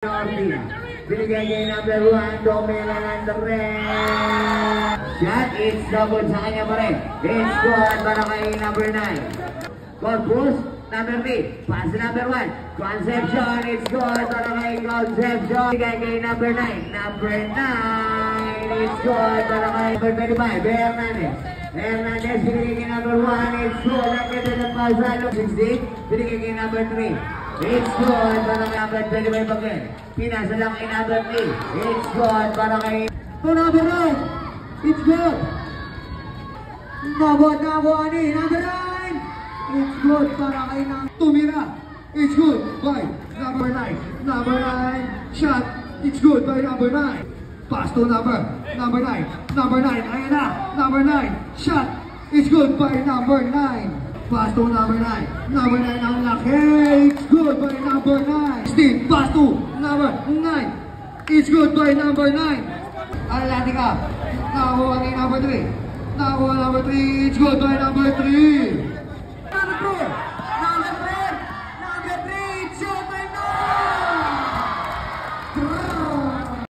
Binigay kay number 1, Domela Landres. Shot, it's double sa kanya pa rin. It's good para kay number 9. Corpus, number 3. Pass number 1. Conception, it's good para kay Conception. Binigay kay number 9. Number 9, it's good para kay number 25, Hernandez. Hernandez, binigay kay number 1. It's good. Ang ganda ng pasalo. 16, binigay kay number 3. It's good para kay number 25 again. Pinasa lang kay number 3. It's good para kay number 9. It's good. Number 9. It's good para kay Tumira. It's good by number 9. Number 9. Shot. It's good by number 9. Pass to number 9. Number 9. Ayan na. Number 9. Shot. It's good by number 9. Pass to number 9. Number 9 ang laki. It's good by number 9. Steve, pass to number 9. It's good by number 9. Atlantica. Nakuha ni number 3. Nakuha number 3. It's good by number 3.